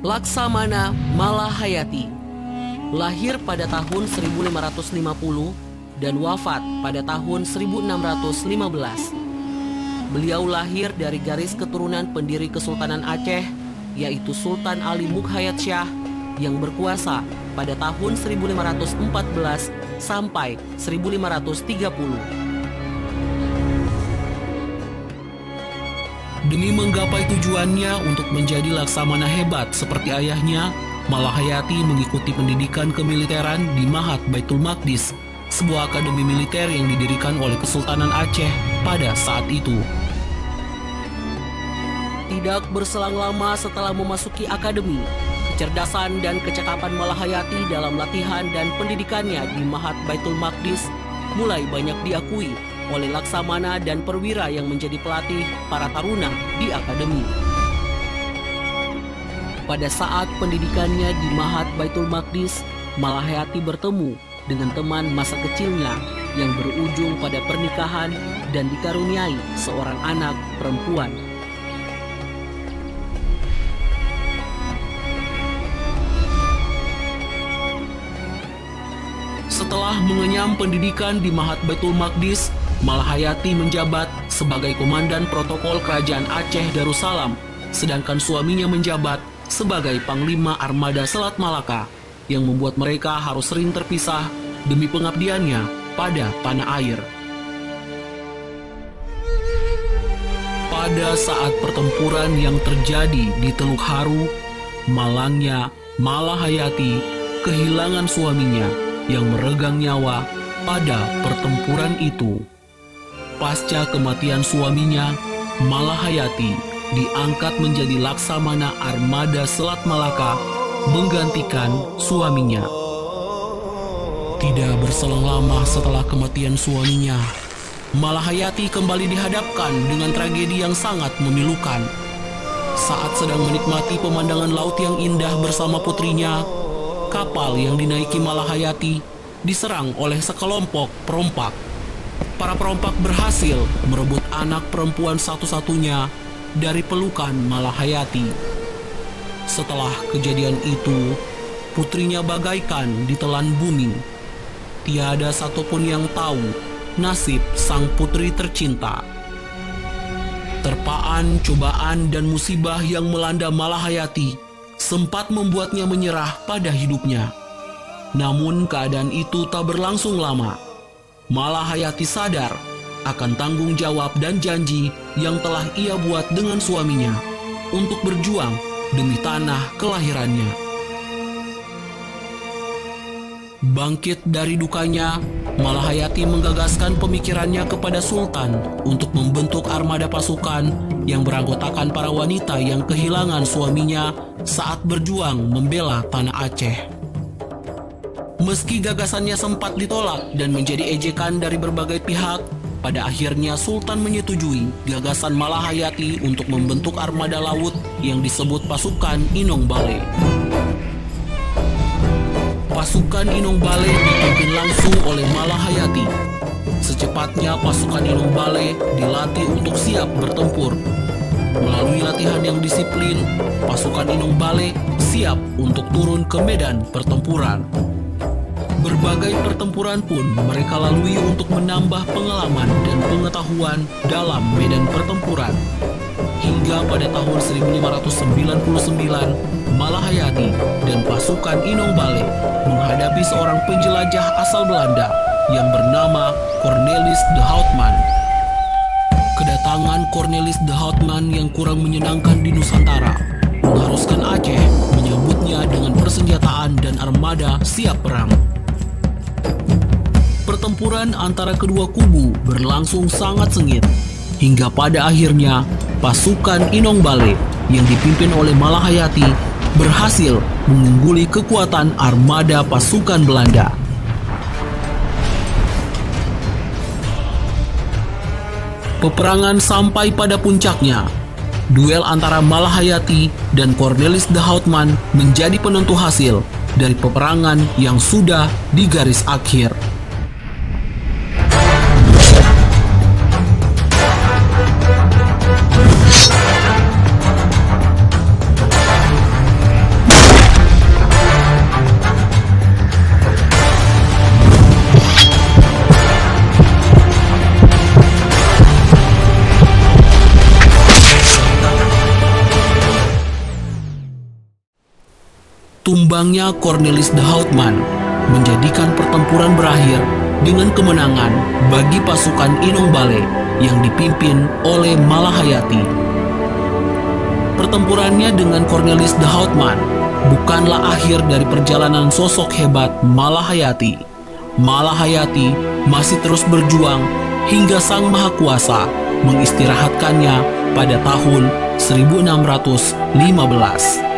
Laksamana Malahayati lahir pada tahun 1550 dan wafat pada tahun 1615. Beliau lahir dari garis keturunan pendiri Kesultanan Aceh, yaitu Sultan Ali Mukhayat Shah yang berkuasa pada tahun 1514 sampai 1530. Demi menggapai tujuannya untuk menjadi laksamana hebat seperti ayahnya, Malahayati mengikuti pendidikan kemiliteran di Mahat Baitul Maqdis, sebuah akademi militer yang didirikan oleh Kesultanan Aceh pada saat itu. Tidak berselang lama setelah memasuki akademi, kecerdasan dan kecakapan Malahayati dalam latihan dan pendidikannya di Mahat Baitul Maqdis mulai banyak diakui oleh laksamana dan perwira yang menjadi pelatih para taruna di akademi. Pada saat pendidikannya di Mahat Baitul Maqdis, Malahayati bertemu dengan teman masa kecilnya yang berujung pada pernikahan dan dikaruniai seorang anak perempuan. Setelah mengenyam pendidikan di Mahat Baitul Maqdis, Malahayati menjabat sebagai komandan protokol Kerajaan Aceh Darussalam, sedangkan suaminya menjabat sebagai Panglima Armada Selat Malaka, yang membuat mereka harus sering terpisah demi pengabdiannya pada tanah air. Pada saat pertempuran yang terjadi di Teluk Haru, malangnya Malahayati kehilangan suaminya yang meregang nyawa pada pertempuran itu. Pasca kematian suaminya, Malahayati diangkat menjadi laksamana Armada Selat Malaka menggantikan suaminya. Tidak berselang lama setelah kematian suaminya, Malahayati kembali dihadapkan dengan tragedi yang sangat memilukan. Saat sedang menikmati pemandangan laut yang indah bersama putrinya, kapal yang dinaiki Malahayati diserang oleh sekelompok perompak. Para perompak berhasil merebut anak perempuan satu-satunya dari pelukan Malahayati. Setelah kejadian itu, putrinya bagaikan ditelan bumi. Tiada satupun yang tahu nasib sang putri tercinta. Terpaan, cobaan, dan musibah yang melanda Malahayati sempat membuatnya menyerah pada hidupnya. Namun keadaan itu tak berlangsung lama. Malahayati sadar akan tanggung jawab dan janji yang telah ia buat dengan suaminya untuk berjuang demi tanah kelahirannya. Bangkit dari dukanya, Malahayati menggagaskan pemikirannya kepada Sultan untuk membentuk armada pasukan yang beranggotakan para wanita yang kehilangan suaminya saat berjuang membela tanah Aceh. Meski gagasannya sempat ditolak dan menjadi ejekan dari berbagai pihak, pada akhirnya Sultan menyetujui gagasan Malahayati untuk membentuk armada laut yang disebut pasukan Inong Bale. Pasukan Inong Bale dipimpin langsung oleh Malahayati. Secepatnya pasukan Inong Bale dilatih untuk siap bertempur. Melalui latihan yang disiplin, pasukan Inong Bale siap untuk turun ke medan pertempuran. Berbagai pertempuran pun mereka lalui untuk menambah pengalaman dan pengetahuan dalam medan pertempuran. Hingga pada tahun 1599, Malahayati dan pasukan Inong Bale menghadapi seorang penjelajah asal Belanda yang bernama Cornelis de Houtman. Kedatangan Cornelis de Houtman yang kurang menyenangkan di Nusantara mengharuskan Aceh menyambutnya dengan persenjataan dan armada siap perang. Pertempuran antara kedua kubu berlangsung sangat sengit, hingga pada akhirnya pasukan Inong Bale yang dipimpin oleh Malahayati berhasil mengungguli kekuatan armada pasukan Belanda. Peperangan sampai pada puncaknya. Duel antara Malahayati dan Cornelis de Houtman menjadi penentu hasil dari peperangan yang sudah di garis akhir. Tumbangnya Cornelis de Houtman menjadikan pertempuran berakhir dengan kemenangan bagi pasukan Inong Bale yang dipimpin oleh Malahayati. Pertempurannya dengan Cornelis de Houtman bukanlah akhir dari perjalanan sosok hebat Malahayati. Malahayati masih terus berjuang hingga Sang Maha Kuasa mengistirahatkannya pada tahun 1615.